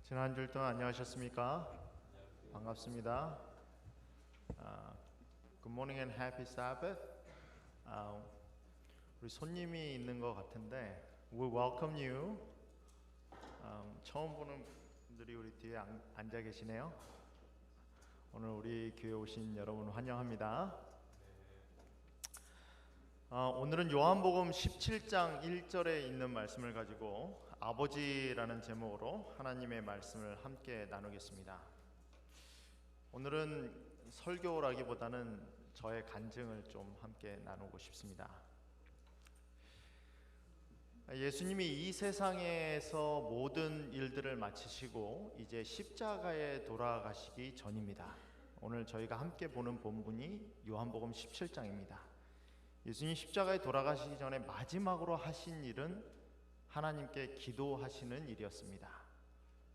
지난 한 주일 동안 안녕하셨습니까? 반갑습니다. Good morning and happy Sabbath. 우리 손님이 있는 것 같은데 We welcome you. 처음 보는 분들이 우리 뒤에 앉아 계시네요. 오늘 우리 교회 오신 여러분 환영합니다. 오늘은 요한복음 17장 1절에 있는 말씀을 가지고 아버지라는 제목으로 하나님의 말씀을 함께 나누겠습니다. 오늘은 설교라기보다는 저의 간증을 좀 함께 나누고 싶습니다. 예수님이 이 세상에서 모든 일들을 마치시고 이제 십자가에 돌아가시기 전입니다. 오늘 저희가 함께 보는 본문이 요한복음 17장입니다. 예수님 십자가에 돌아가시기 전에 마지막으로 하신 일은 하나님께 기도하시는 일이었습니다.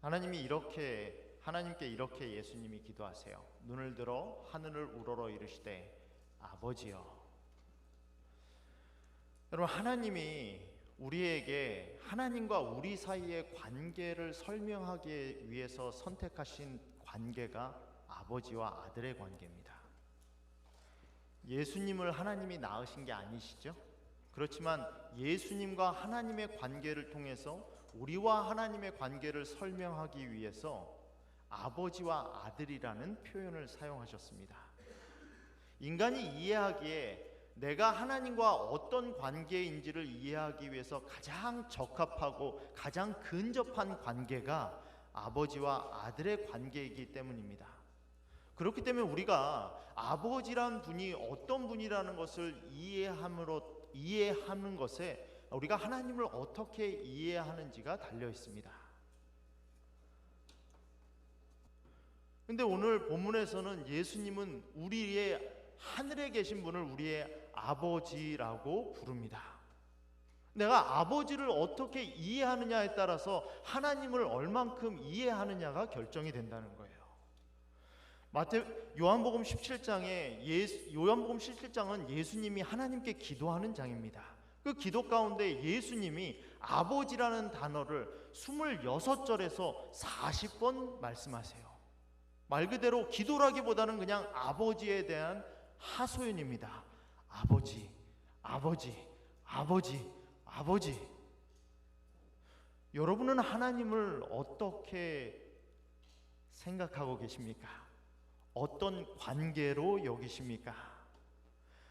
하나님께 이렇게 예수님이 기도하세요. 눈을 들어 하늘을 우러러 이르시되 아버지여. 여러분, 하나님이 우리에게 하나님과 우리 사이의 관계를 설명하기 위해서 선택하신 관계가 아버지와 아들의 관계입니다. 예수님을 하나님이 낳으신 게 아니시죠? 그렇지만 예수님과 하나님의 관계를 통해서 우리와 하나님의 관계를 설명하기 위해서 아버지와 아들이라는 표현을 사용하셨습니다. 인간이 이해하기에 내가 하나님과 어떤 관계인지를 이해하기 위해서 가장 적합하고 가장 근접한 관계가 아버지와 아들의 관계이기 때문입니다. 그렇기 때문에 우리가 아버지란 분이 어떤 분이라는 것을 이해하는 것에 우리가 하나님을 어떻게 이해하는지가 달려 있습니다. 근데 오늘 본문에서는 예수님은 우리의 하늘에 계신 분을 우리의 아버지라고 부릅니다. 내가 아버지를 어떻게 이해하느냐에 따라서 하나님을 얼만큼 이해하느냐가 결정이 된다는 거예요. 요한복음 17장은 예수님이 하나님께 기도하는 장입니다. 그 기도 가운데 예수님이 아버지라는 단어를 26절에서 40번 말씀하세요. 말 그대로 기도라기보다는 그냥 아버지에 대한 하소연입니다. 아버지, 아버지, 아버지, 아버지. 여러분은 하나님을 어떻게 생각하고 계십니까? 어떤 관계로 여기십니까?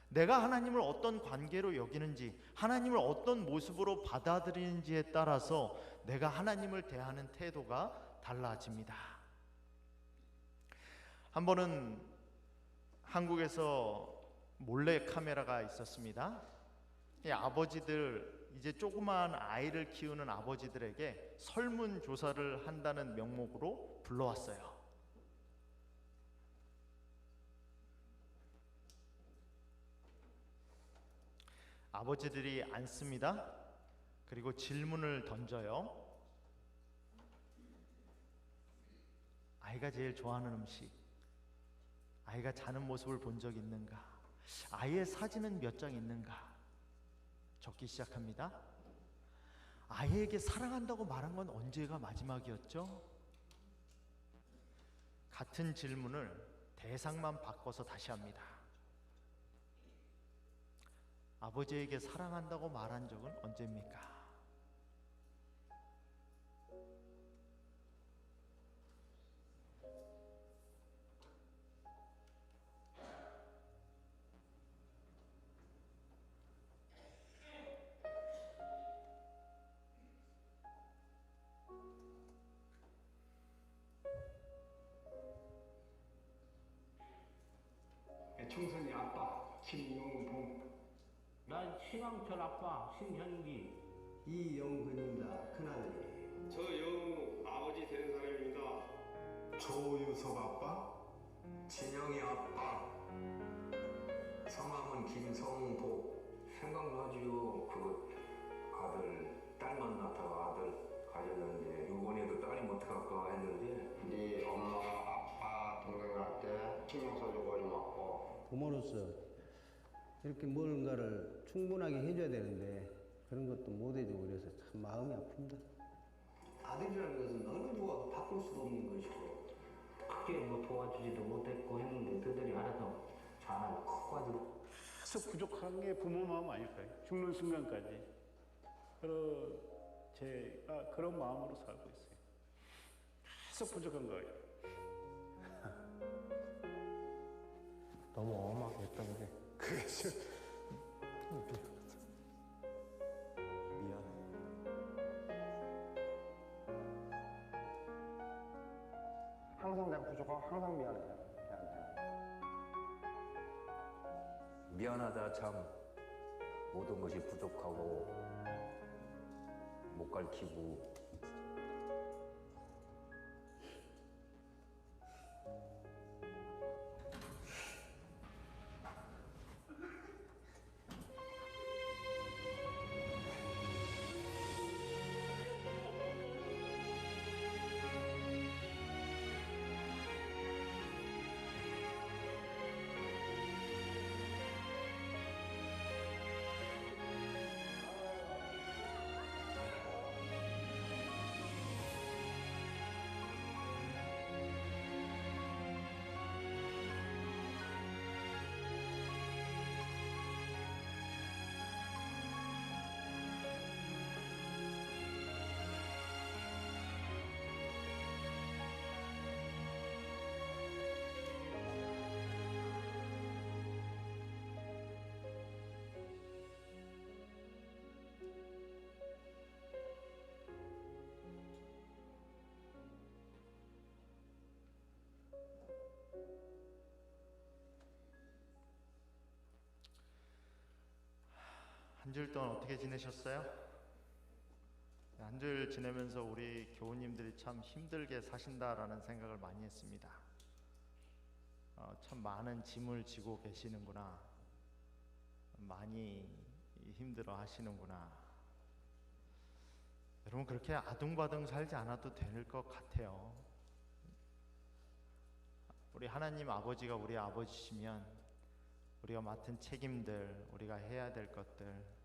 내가 하나님을 어떤 관계로 여기는지, 하나님을 어떤 모습으로 받아들이는지에 따라서 내가 하나님을 대하는 태도가 달라집니다. 한 번은 한국에서 몰래 카메라가 있었습니다. 아버지들, 이제 조그마한 아이를 키우는 아버지들에게 설문조사를 한다는 명목으로 불러왔어요. 아버지들이 앉습니다. 그리고 질문을 던져요. 아이가 제일 좋아하는 음식, 아이가 자는 모습을 본 적 있는가, 아이의 사진은 몇 장 있는가 적기 시작합니다. 아이에게 사랑한다고 말한 건 언제가 마지막이었죠? 같은 질문을 대상만 바꿔서 다시 합니다. 아버지에게 사랑한다고 말한 적은 언제입니까? 청선이 아빠 김용봉, 난 신앙철 아빠 신현기. 이영근입니다. 큰아들이. 저 영우 아버지 되는 사람입니다. 조유석 아빠. 진영이 아빠. 성함은 김성복. 생각나지요. 그 아들, 딸만 낳다가 아들 가졌는데 이번에도 딸이 못할까 했는데 네 엄마 아빠 동생한테 신경 써주고 좀 왔고. 부모로서 이렇게 뭔가를 충분하게 해줘야 되는데 그런 것도 못 해주고 그래서 참 마음이 아픕니다. 아들이라는 것은 어느 누가 바꿀 도와주지도 못했고 했는데 그들이 알아서 잘 커가지고 계속 부족한 게 부모 마음 아닐까요? 죽는 순간까지. 제가 그런 마음으로 살고 있어요. 계속 부족한 거예요. 너무 엄하게 했던 게 그게 좀 미안해. 항상 내가 부족하고 항상 미안해요. 미안하다 참 모든 것이 부족하고 못 가르치고 한 주일 동안 어떻게 지내셨어요? 한 주일 지내면서 우리 교우님들이 참 힘들게 사신다라는 생각을 많이 했습니다. 참 많은 짐을 지고 계시는구나. 많이 힘들어 하시는구나. 여러분 그렇게 아둥바둥 살지 않아도 될 것 같아요. 우리 하나님 아버지가 우리 아버지시면 우리가 맡은 책임들, 우리가 해야 될 것들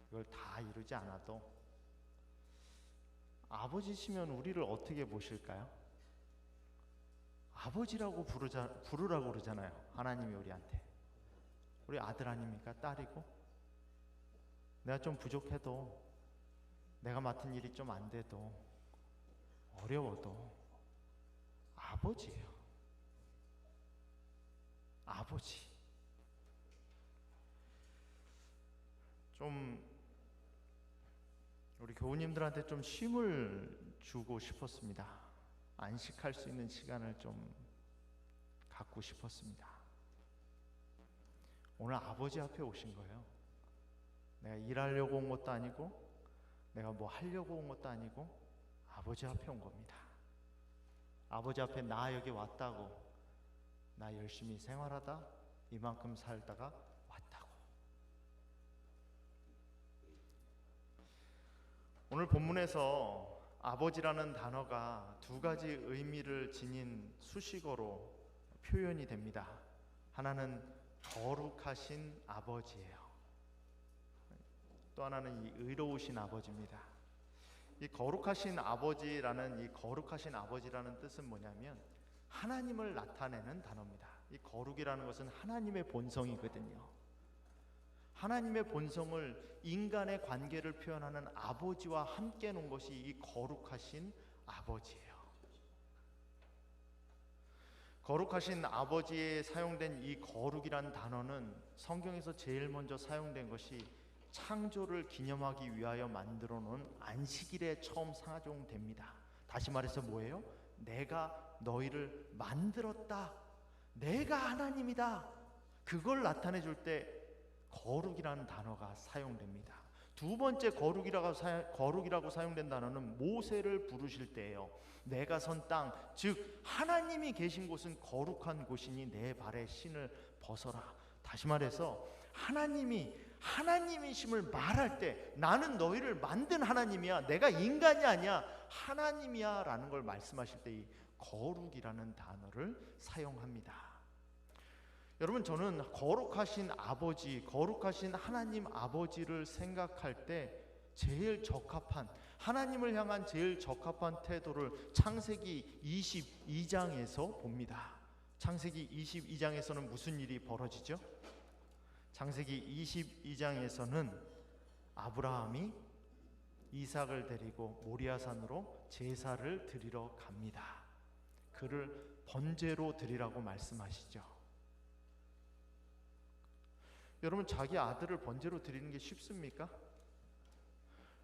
이걸 다 이루지 않아도 아버지시면 우리를 어떻게 보실까요? 아버지라고 부르라고 그러잖아요. 하나님이 우리한테. 우리 아들 아닙니까? 딸이고 내가 좀 부족해도 내가 맡은 일이 좀 안 돼도 어려워도 아버지예요. 아버지. 좀 우리 교우님들한테 좀 쉼을 주고 싶었습니다. 안식할 수 있는 시간을 좀 갖고 싶었습니다. 오늘 아버지 앞에 오신 거예요. 내가 일하려고 온 것도 아니고 내가 뭐 하려고 온 것도 아니고 아버지 앞에 온 겁니다. 아버지 앞에 나 여기 왔다고, 나 열심히 생활하다 이만큼 살다가 왔다고. 오늘 본문에서 아버지라는 단어가 두 가지 의미를 지닌 수식어로 표현이 됩니다. 하나는 거룩하신 아버지예요. 또 하나는 이 의로우신 아버지입니다. 이 거룩하신 아버지라는 이 거룩하신 아버지라는 뜻은 뭐냐면 하나님을 나타내는 단어입니다. 이 거룩이라는 것은 하나님의 본성이거든요. 하나님의 본성을 인간의 관계를 표현하는 아버지와 함께 놓은 것이 이 거룩하신 아버지예요. 거룩하신 아버지에 사용된 이 거룩이란 단어는 성경에서 제일 먼저 사용된 것이 창조를 기념하기 위하여 만들어 놓은 안식일에 처음 사용됩니다. 다시 말해서 뭐예요? 내가 너희를 만들었다. 내가 하나님이다. 그걸 나타내 줄 때 거룩이라는 단어가 사용됩니다. 두 번째 거룩이라고 사용된 단어는 모세를 부르실 때예요. 내가 선 땅, 즉 하나님이 계신 곳은 거룩한 곳이니 내 발에 신을 벗어라. 다시 말해서 하나님이심을 말할 때 나는 너희를 만든 하나님이야. 내가 인간이 아니야. 하나님이야 라는 걸 말씀하실 때 이 거룩이라는 단어를 사용합니다. 여러분, 저는 거룩하신 아버지, 거룩하신 하나님 아버지를 생각할 때 제일 적합한, 하나님을 향한 제일 적합한 태도를 창세기 22장에서 봅니다. 창세기 22장에서는 무슨 일이 벌어지죠? 창세기 22장에서는 아브라함이 이삭을 데리고 모리아산으로 제사를 드리러 갑니다. 그를 번제로 드리라고 말씀하시죠. 여러분, 자기 아들을 번제로 드리는 게 쉽습니까?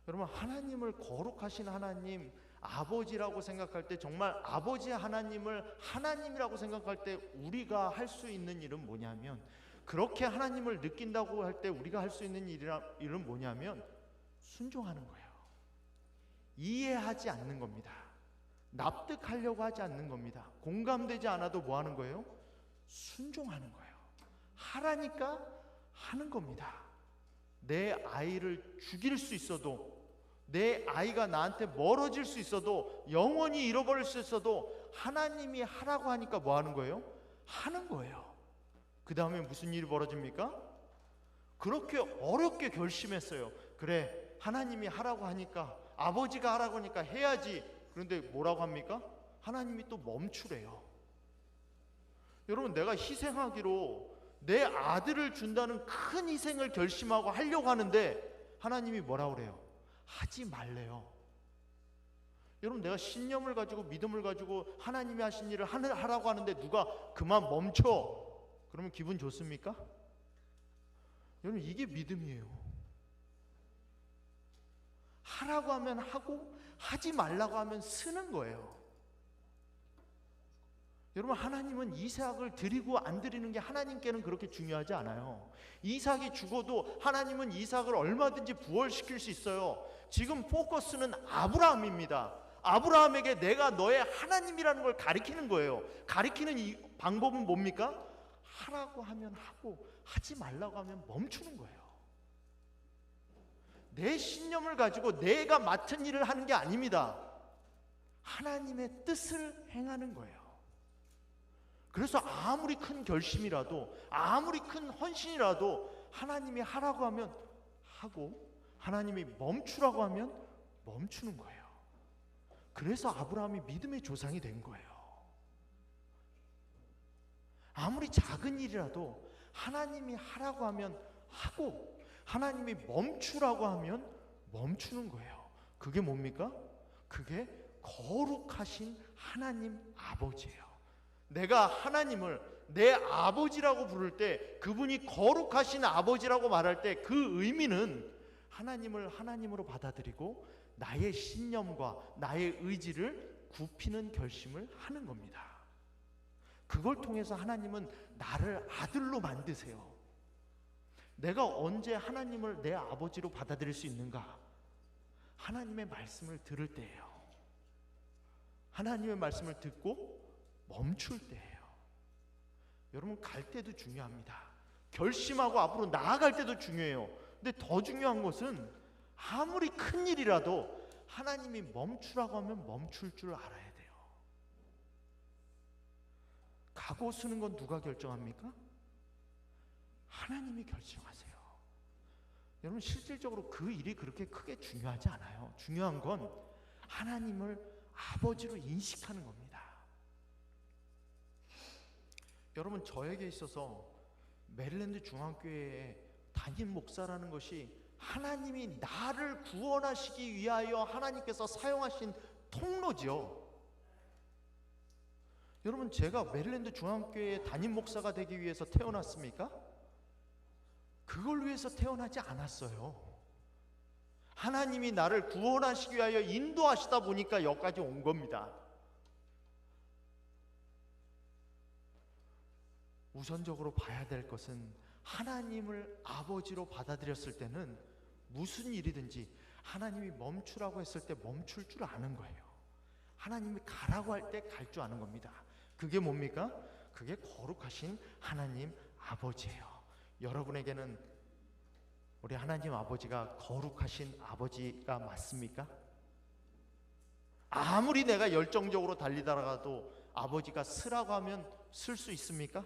여러분, 하나님을 거룩하신 하나님, 아버지라고 생각할 때, 정말 아버지 하나님을 하나님이라고 생각할 때 우리가 할 수 있는 일은 뭐냐면, 그렇게 하나님을 느낀다고 할 때 우리가 할 수 있는 일은 뭐냐면 순종하는 거예요. 이해하지 않는 겁니다. 납득하려고 하지 않는 겁니다. 공감되지 않아도 뭐 하는 거예요? 순종하는 거예요. 하라니까 하는 겁니다. 내 아이를 죽일 수 있어도, 내 아이가 나한테 멀어질 수 있어도, 영원히 잃어버릴 수 있어도 하나님이 하라고 하니까 뭐 하는 거예요? 하는 거예요. 그 다음에 무슨 일이 벌어집니까? 그렇게 어렵게 결심했어요. 그래, 하나님이 하라고 하니까, 아버지가 하라고 하니까 해야지. 그런데 뭐라고 합니까? 하나님이 또 멈추래요. 여러분, 내가 희생하기로 내 아들을 준다는 큰 희생을 결심하고 하려고 하는데 하나님이 뭐라고 그래요? 하지 말래요. 여러분, 내가 신념을 가지고 믿음을 가지고 하나님이 하신 일을 하라고 하는데 누가 그만 멈춰, 그러면 기분 좋습니까? 여러분, 이게 믿음이에요. 하라고 하면 하고, 하지 말라고 하면 쓰는 거예요. 여러분, 하나님은 이삭을 드리고 안 드리는 게 하나님께는 그렇게 중요하지 않아요. 이삭이 죽어도 하나님은 이삭을 얼마든지 부활시킬 수 있어요. 지금 포커스는 아브라함입니다. 아브라함에게 내가 너의 하나님이라는 걸 가리키는 거예요. 가리키는 이 방법은 뭡니까? 하라고 하면 하고, 하지 말라고 하면 멈추는 거예요. 내 신념을 가지고 내가 맡은 일을 하는 게 아닙니다. 하나님의 뜻을 행하는 거예요. 그래서 아무리 큰 결심이라도, 아무리 큰 헌신이라도 하나님이 하라고 하면 하고, 하나님이 멈추라고 하면 멈추는 거예요. 그래서 아브라함이 믿음의 조상이 된 거예요. 아무리 작은 일이라도 하나님이 하라고 하면 하고, 하나님이 멈추라고 하면 멈추는 거예요. 그게 뭡니까? 그게 거룩하신 하나님 아버지예요. 내가 하나님을 내 아버지라고 부를 때, 그분이 거룩하신 아버지라고 말할 때 그 의미는 하나님을 하나님으로 받아들이고 나의 신념과 나의 의지를 굽히는 결심을 하는 겁니다. 그걸 통해서 하나님은 나를 아들로 만드세요. 내가 언제 하나님을 내 아버지로 받아들일 수 있는가? 하나님의 말씀을 들을 때예요. 하나님의 말씀을 듣고 멈출 때예요. 여러분, 갈 때도 중요합니다. 결심하고 앞으로 나아갈 때도 중요해요. 근데 더 중요한 것은 아무리 큰 일이라도 하나님이 멈추라고 하면 멈출 줄 알아야 돼요. 각오 쓰는 건 누가 결정합니까? 하나님이 결정하세요. 여러분, 실질적으로 그 일이 그렇게 크게 중요하지 않아요. 중요한 건 하나님을 아버지로 인식하는 겁니다. 여러분, 저에게 있어서 메릴랜드 중앙교회의 담임 목사라는 것이 하나님이 나를 구원하시기 위하여 하나님께서 사용하신 통로지요. 여러분, 제가 메릴랜드 중앙교회의 담임 목사가 되기 위해서 태어났습니까? 그걸 위해서 태어나지 않았어요. 하나님이 나를 구원하시기 위하여 인도하시다 보니까 여기까지 온 겁니다. 우선적으로 봐야 될 것은 하나님을 아버지로 받아들였을 때는 무슨 일이든지 하나님이 멈추라고 했을 때 멈출 줄 아는 거예요. 하나님이 가라고 할 때 갈 줄 아는 겁니다. 그게 뭡니까? 그게 거룩하신 하나님 아버지예요. 여러분에게는 우리 하나님 아버지가 거룩하신 아버지가 맞습니까? 아무리 내가 열정적으로 달리다가도 아버지가 쓰라고 하면 쓸 수 있습니까?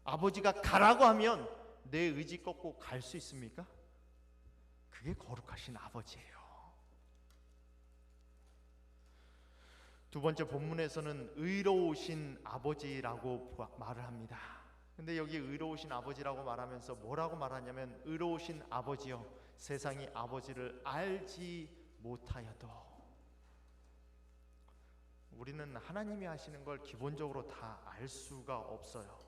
아버지가 가라고 하면 내 의지 꺾고 갈 수 있습니까? 그게 거룩하신 아버지예요. 두 번째 본문에서는 의로우신 아버지라고 말을 합니다. 근데 여기 의로우신 아버지라고 말하면서 뭐라고 말하냐면 의로우신 아버지여 세상이 아버지를 알지 못하여도. 우리는 하나님이 하시는 걸 기본적으로 다 알 수가 없어요.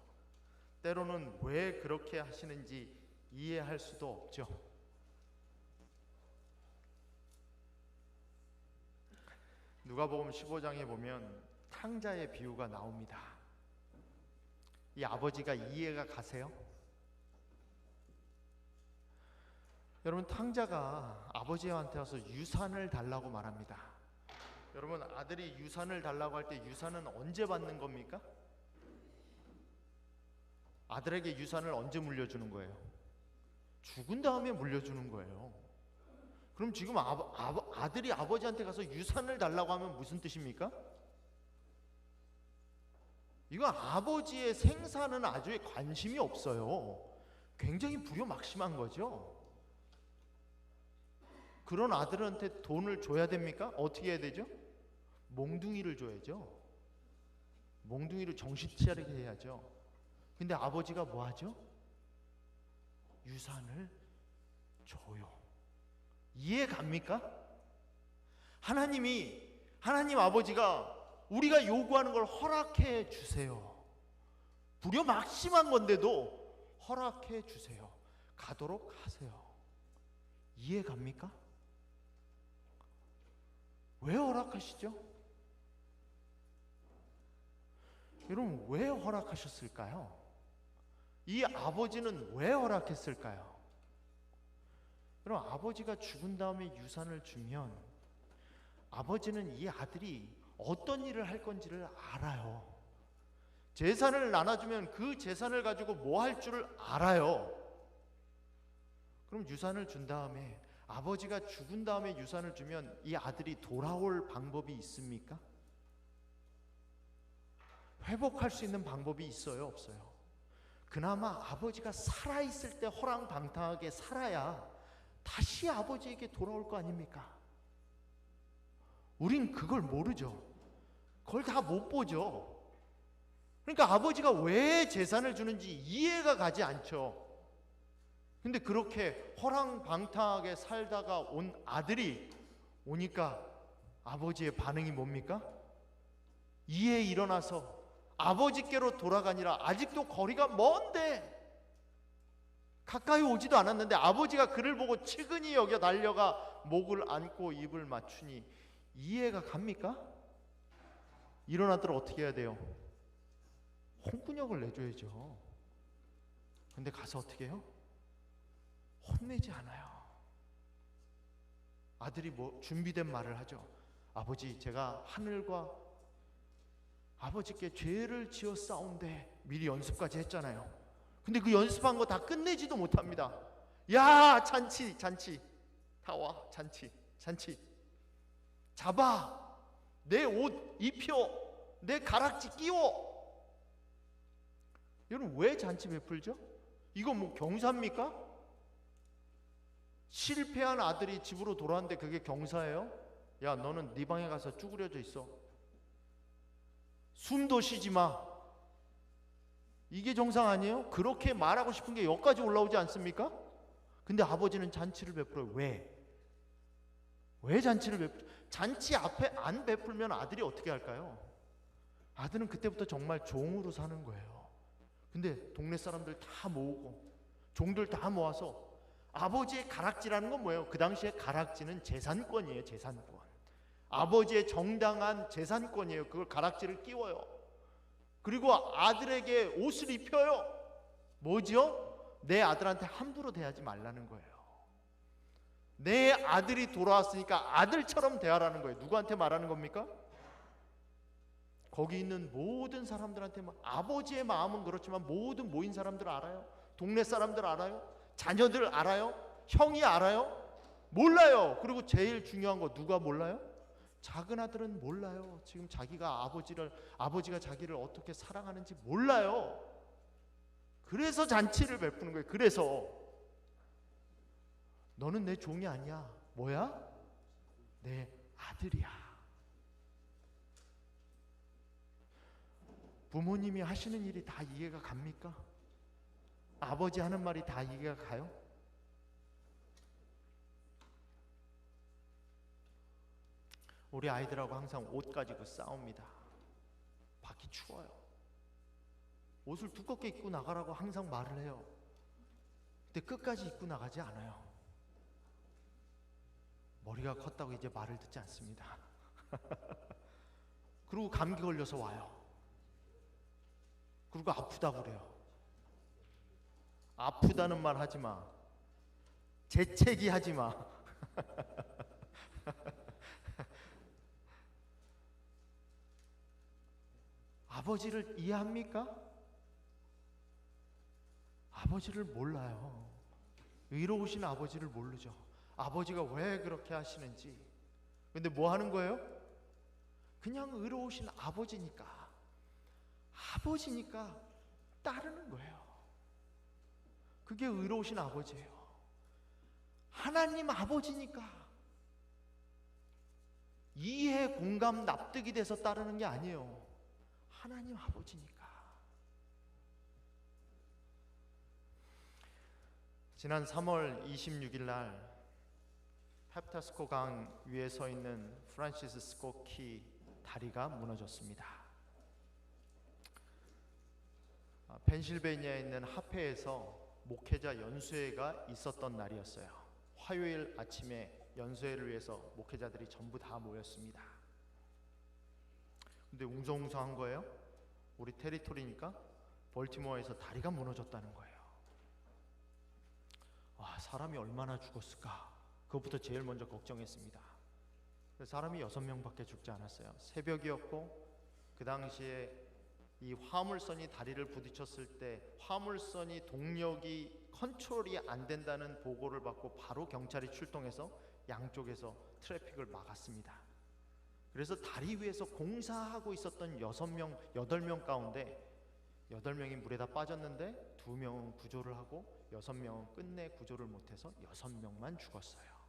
때로는 왜 그렇게 하시는지 이해할 수도 없죠. 누가복음 15장에 보면 탕자의 비유가 나옵니다. 이 아버지가 이해가 가세요? 여러분, 탕자가 아버지한테 와서 유산을 달라고 말합니다. 여러분, 아들이 유산을 달라고 할 때 유산은 언제 받는 겁니까? 아들에게 유산을 언제 물려주는 거예요? 죽은 다음에 물려주는 거예요. 그럼 지금 아들이 아버지한테 가서 유산을 달라고 하면 무슨 뜻입니까? 이거 아버지의 생사는 아주 관심이 없어요. 굉장히 불효막심한 거죠. 그런 아들한테 돈을 줘야 됩니까? 어떻게 해야 되죠? 몽둥이를 줘야죠. 몽둥이를 정신 차리게 해야죠. 근데 아버지가 뭐 하죠? 유산을 줘요. 이해 갑니까? 하나님 아버지가 우리가 요구하는 걸 허락해 주세요. 불효막심한 건데도 허락해 주세요. 가도록 하세요. 이해 갑니까? 왜 허락하시죠? 여러분, 왜 허락하셨을까요? 이 아버지는 왜 허락했을까요? 여러분, 아버지가 죽은 다음에 유산을 주면 아버지는 이 아들이 어떤 일을 할 건지를 알아요. 재산을 나눠주면 그 재산을 가지고 뭐 할 줄을 알아요. 그럼 유산을 준 다음에, 아버지가 죽은 다음에 유산을 주면 이 아들이 돌아올 방법이 있습니까? 회복할 수 있는 방법이 있어요, 없어요? 그나마 아버지가 살아있을 때 허랑방탕하게 살아야 다시 아버지에게 돌아올 거 아닙니까? 우린 그걸 모르죠. 그걸 다 못 보죠. 그러니까 아버지가 왜 재산을 주는지 이해가 가지 않죠. 근데 그렇게 허랑방탕하게 살다가 온 아들이 오니까 아버지의 반응이 뭡니까? 이에 일어나서 아버지께로 돌아가니라. 아직도 거리가 먼데 가까이 오지도 않았는데 아버지가 그를 보고 측은히 여겨 달려가 목을 안고 입을 맞추니. 이해가 갑니까? 일어나더라 어떻게 해야 돼요? 홍군역을 내줘야죠. 근데 가서 어떻게 해요? 혼내지 않아요. 아들이 뭐 준비된 말을 하죠. 아버지, 제가 하늘과 아버지께 죄를 지어 싸운데, 미리 연습까지 했잖아요. 근데 그 연습한 거 다 끝내지도 못합니다. 야, 잔치 다 와. 잔치 잡아, 내 옷 입혀, 내 가락지 끼워. 여러분, 왜 잔치 베풀죠? 이거 뭐 경사입니까? 실패한 아들이 집으로 돌아왔는데 그게 경사예요? 야, 너는 네 방에 가서 쭈그려져 있어. 숨도 쉬지 마. 이게 정상 아니에요? 그렇게 말하고 싶은 게 여기까지 올라오지 않습니까? 근데 아버지는 잔치를 베풀어요. 왜 잔치를 베풀죠? 잔치 앞에 안 베풀면 아들이 어떻게 할까요? 아들은 그때부터 정말 종으로 사는 거예요. 근데 동네 사람들 다 모으고 종들 다 모아서, 아버지의 가락지라는 건 뭐예요? 그 당시에 가락지는 재산권이에요. 재산권. 아버지의 정당한 재산권이에요. 그걸 가락지를 끼워요. 그리고 아들에게 옷을 입혀요. 뭐죠? 내 아들한테 함부로 대하지 말라는 거예요. 내 아들이 돌아왔으니까 아들처럼 대하라는 거예요. 누구한테 말하는 겁니까? 거기 있는 모든 사람들한테. 아버지의 마음은 그렇지만 모든 모인 사람들 알아요. 동네 사람들 알아요. 자녀들 알아요. 형이 알아요. 몰라요. 그리고 제일 중요한 거 누가 몰라요? 작은 아들은 몰라요. 지금 자기가 아버지가 자기를 어떻게 사랑하는지 몰라요. 그래서 잔치를 베푸는 거예요. 그래서 너는 내 종이 아니야. 뭐야? 내 아들이야. 부모님이 하시는 일이 다 이해가 갑니까? 아버지 하는 말이 다 이해가 가요? 우리 아이들하고 항상 옷 가지고 싸웁니다. 밖이 추워요. 옷을 두껍게 입고 나가라고 항상 말을 해요. 근데 끝까지 입고 나가지 않아요. 머리가 컸다고 이제 말을 듣지 않습니다. 그리고 감기 걸려서 와요. 그리고 아프다고 그래요. 아프다는 말 하지 마. 재채기 하지 마. 아버지를 이해합니까? 아버지를 몰라요. 의로우신 아버지를 모르죠. 아버지가 왜 그렇게 하시는지. 근데 뭐 하는 거예요? 그냥 의로우신 아버지니까 따르는 거예요. 그게 의로우신 아버지예요. 하나님 아버지니까 이해, 공감, 납득이 돼서 따르는 게 아니에요. 하나님 아버지니까. 지난 3월 26일 날 헵타스코 강 위에 서 있는 프란시스 스코키 다리가 무너졌습니다. 펜실베니아에 있는 하페에서 목회자 연수회가 있었던 날이었어요. 화요일 아침에 연수회를 위해서 목회자들이 전부 다 모였습니다. 근데 웅성웅성한 거예요. 우리 테리토리니까 벌티모어에서 다리가 무너졌다는 거예요. 와, 사람이 얼마나 죽었을까? 그것부터 제일 먼저 걱정했습니다. 사람이 6명밖에 죽지 않았어요. 새벽이었고 그 당시에 이 화물선이 다리를 부딪혔을 때 화물선이 동력이 컨트롤이 안 된다는 보고를 받고 바로 경찰이 출동해서 양쪽에서 트래픽을 막았습니다. 그래서 다리 위에서 공사하고 있었던 8명 가운데 8명이 물에 다 빠졌는데 2명은 구조를 하고 6명은 끝내 구조를 못해서 6명만 죽었어요.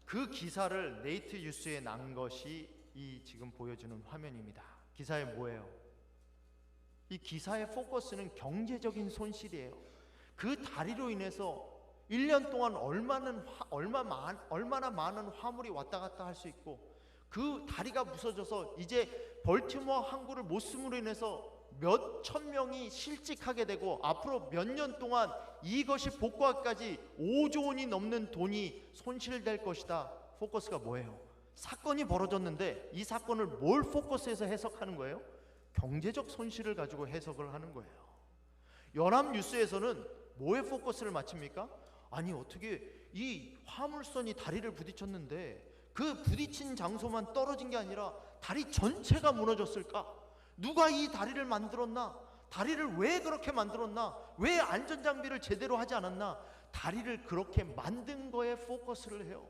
그 기사를 네이트 뉴스에 난 것이 이 지금 보여주는 화면입니다. 기사에 뭐예요? 이 기사의 포커스는 경제적인 손실이에요. 그 다리로 인해서 1년 동안 얼마나 많은 화물이 왔다 갔다 할 수 있고, 그 다리가 부서져서 이제 벌티모어 항구를 못 쓰므로 인해서 몇 천 명이 실직하게 되고 앞으로 몇 년 동안 이것이 복구하기까지 5조 원이 넘는 돈이 손실될 것이다. 포커스가 뭐예요? 사건이 벌어졌는데 이 사건을 뭘 포커스해서 해석하는 거예요? 경제적 손실을 가지고 해석을 하는 거예요. 연합뉴스에서는 뭐에 포커스를 맞춥니까? 아니 어떻게 이 화물선이 다리를 부딪혔는데 그 부딪힌 장소만 떨어진 게 아니라 다리 전체가 무너졌을까? 누가 이 다리를 만들었나? 다리를 왜 그렇게 만들었나? 왜 안전장비를 제대로 하지 않았나? 다리를 그렇게 만든 거에 포커스를 해요.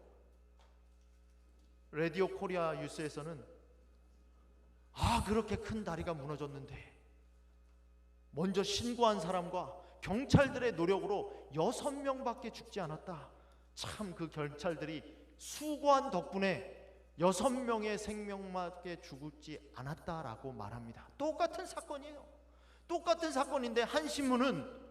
라디오 코리아 뉴스에서는 그렇게 큰 다리가 무너졌는데 먼저 신고한 사람과 경찰들의 노력으로 6명밖에 죽지 않았다. 참 그 경찰들이 수고한 덕분에 6명의 생명밖에 죽지 않았다라고 말합니다. 똑같은 사건이에요. 똑같은 사건인데 한 신문은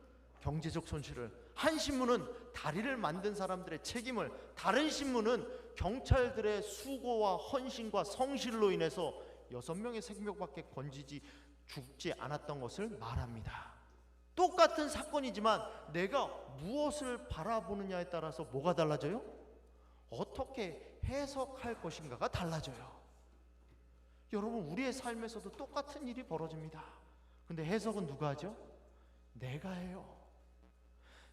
경제적 손실을, 한 신문은 다리를 만든 사람들의 책임을, 다른 신문은 경찰들의 수고와 헌신과 성실로 인해서 6명의 생명밖에 죽지 않았던 것을 말합니다. 똑같은 사건이지만 내가 무엇을 바라보느냐에 따라서 뭐가 달라져요? 어떻게 해석할 것인가가 달라져요. 여러분, 우리의 삶에서도 똑같은 일이 벌어집니다. 근데 해석은 누가 하죠? 내가 해요.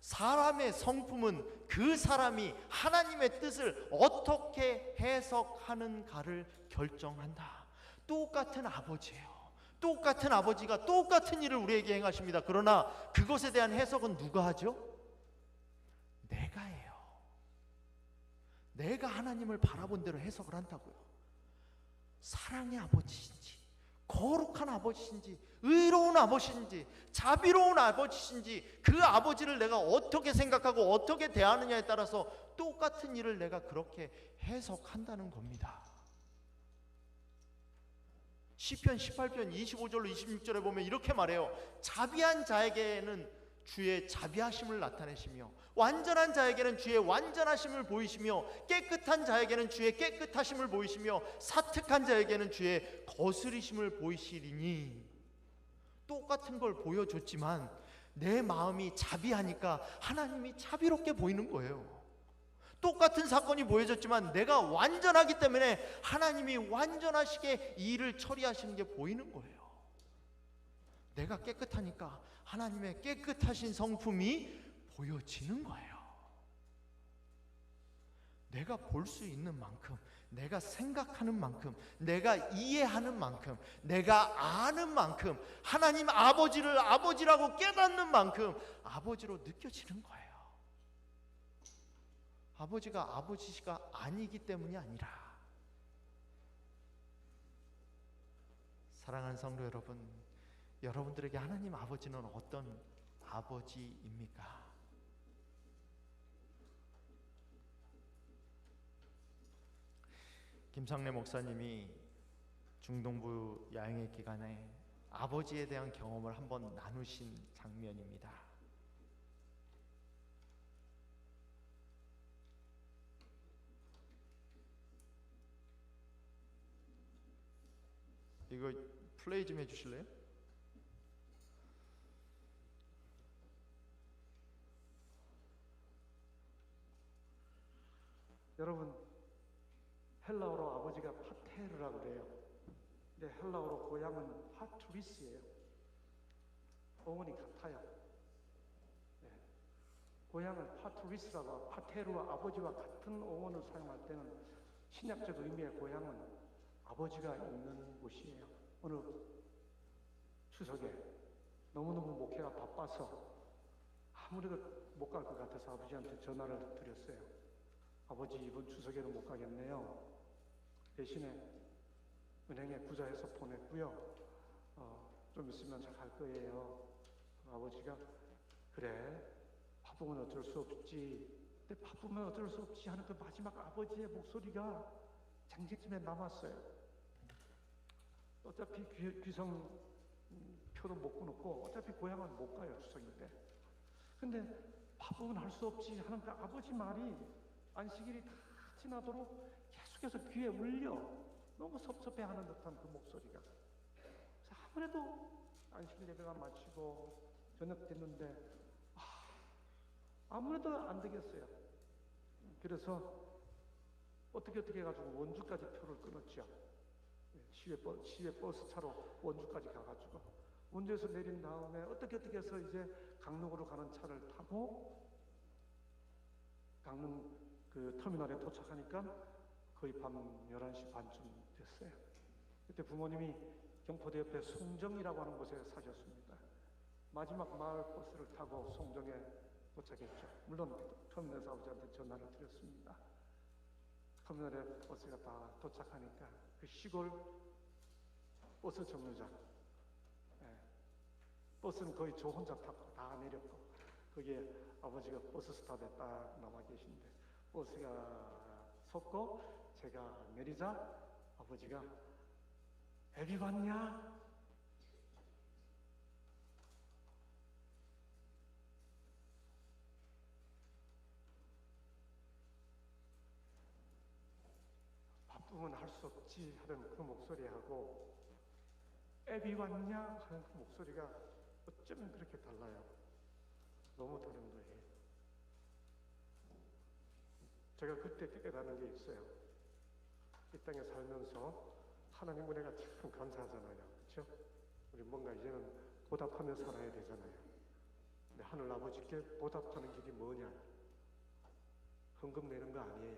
사람의 성품은 그 사람이 하나님의 뜻을 어떻게 해석하는가를 결정한다. 똑같은 아버지예요. 똑같은 아버지가 똑같은 일을 우리에게 행하십니다. 그러나 그것에 대한 해석은 누가 하죠? 내가 해요. 내가 하나님을 바라본 대로 해석을 한다고요. 사랑의 아버지신지, 거룩한 아버지신지, 의로운 아버지신지, 자비로운 아버지신지, 그 아버지를 내가 어떻게 생각하고 어떻게 대하느냐에 따라서 똑같은 일을 내가 그렇게 해석한다는 겁니다. 시편 18편 25절로 26절에 보면 이렇게 말해요. 자비한 자에게는 주의 자비하심을 나타내시며 완전한 자에게는 주의 완전하심을 보이시며 깨끗한 자에게는 주의 깨끗하심을 보이시며 사특한 자에게는 주의 거스리심을 보이시리니. 똑같은 걸 보여줬지만 내 마음이 자비하니까 하나님이 자비롭게 보이는 거예요. 똑같은 사건이 보여졌지만 내가 완전하기 때문에 하나님이 완전하시게 이 일을 처리하시는 게 보이는 거예요. 내가 깨끗하니까 하나님의 깨끗하신 성품이 보여지는 거예요. 내가 볼 수 있는 만큼, 내가 생각하는 만큼, 내가 이해하는 만큼, 내가 아는 만큼, 하나님 아버지를 아버지라고 깨닫는 만큼 아버지로 느껴지는 거예요. 아버지가 아버지가 아니기 때문이 아니라. 사랑하는 성도 여러분, 여러분들에게 하나님 아버지는 어떤 아버지입니까? 김상래 목사님이 중동부 야영의 기간에 아버지에 대한 경험을 한번 나누신 장면입니다. 이거 플레이 좀 해주실래요? 여러분, 헬라어로 아버지가 파테르라고 그래요. 근데 헬라어로 고향은 파투리스예요. 어머니 같아요. 네. 고향을 파투리스라고, 파테르와 아버지와 같은 어원을 사용할 때는 신약적 의미의 고향은 아버지가 있는 곳이에요. 어느 추석에 너무너무 목회가 바빠서 아무래도 못 갈 것 같아서 아버지한테 전화를 드렸어요. 아버지 이번 추석에는 못 가겠네요. 대신에 은행에 구자해서 보냈고요. 좀 있으면 잘 갈 거예요. 아버지가 그래, 바쁘면 어쩔 수 없지. 근데 바쁘면 어쩔 수 없지 하는 그 마지막 아버지의 목소리가 장기쯤에 남았어요. 어차피 귀성 표도 못 끊었고 어차피 고향은 못 가요, 추석인데. 근데 바쁘면 할 수 없지 하는 그 아버지 말이 안식일이 다 지나도록 계속해서 귀에 울려. 너무 섭섭해하는 듯한 그 목소리가. 그래서 아무래도 안식일 예배가 마치고 저녁 됐는데 아무래도 안 되겠어요. 그래서 어떻게 해가지고 원주까지 표를 끊었죠. 시외 버스 차로 원주까지 가가지고 원주에서 내린 다음에 어떻게 해서 이제 강릉으로 가는 차를 타고 강릉 그 터미널에 도착하니까 거의 밤 11시 반쯤 됐어요. 그때 부모님이 경포대 옆에 송정이라고 하는 곳에 사셨습니다. 마지막 마을 버스를 타고 송정에 도착했죠. 물론 터미널에서 아버지한테 전화를 드렸습니다. 터미널에 버스가 다 도착하니까 그 시골 버스 정류장, 버스는 거의 저 혼자 타고 다 내렸고 거기에 아버지가 버스 스탑에 딱 남아 계신데 버스가 섰고 제가 내리자 아버지가 애비 왔냐? 바쁘면 할 수 없지 하는 그 목소리하고 애비 왔냐 하는 그 목소리가 어쩌면 그렇게 달라요. 너무 다른 거예요. 제가 그때 깨달은 게 있어요. 이 땅에 살면서 하나님 은혜가 참 감사하잖아요. 그렇죠? 우리 뭔가 이제는 보답하며 살아야 되잖아요. 근데 하늘 아버지께 보답하는 길이 뭐냐? 헌금 내는 거 아니에요.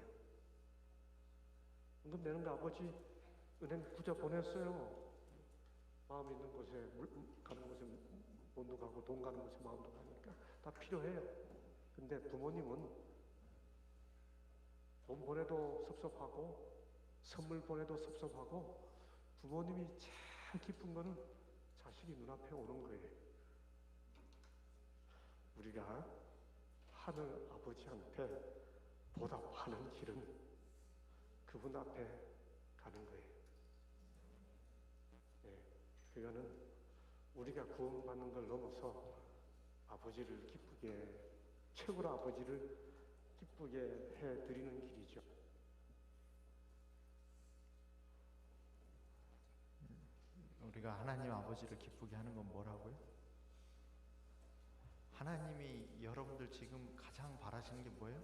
헌금 내는 거 아버지 은행 구자 보냈어요. 마음 있는 곳에 가는 곳에 몸도 가고 돈 가는 곳에 마음도 가니까 다 필요해요. 근데 부모님은 돈 보내도 섭섭하고 선물 보내도 섭섭하고 부모님이 제일 기쁜 거는 자식이 눈앞에 오는 거예요. 우리가 하늘 아버지한테 보답하는 길은 그분 앞에 가는 거예요. 그거는 우리가 구원받는 걸 넘어서 아버지를 기쁘게, 최고로 아버지를 기쁘게 해드리는 길이죠. 우리가 하나님 아버지를 기쁘게 하는 건 뭐라고요? 하나님이 여러분들 지금 가장 바라시는 게 뭐예요?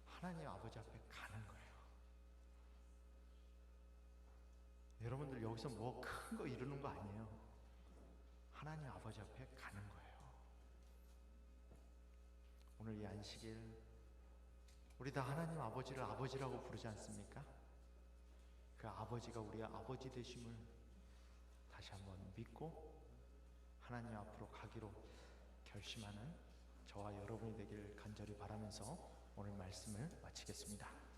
하나님 아버지 앞에 가는 거예요. 여러분들 여기서 뭐 큰 거 이루는 거 아니에요. 하나님 아버지 앞에 가는 거예요. 오늘 이 안식일 우리 다 하나님 아버지를 아버지라고 부르지 않습니까? 그 아버지가 우리의 아버지 되심을 다시 한번 믿고 하나님 앞으로 가기로 결심하는 저와 여러분이 되길 간절히 바라면서 오늘 말씀을 마치겠습니다.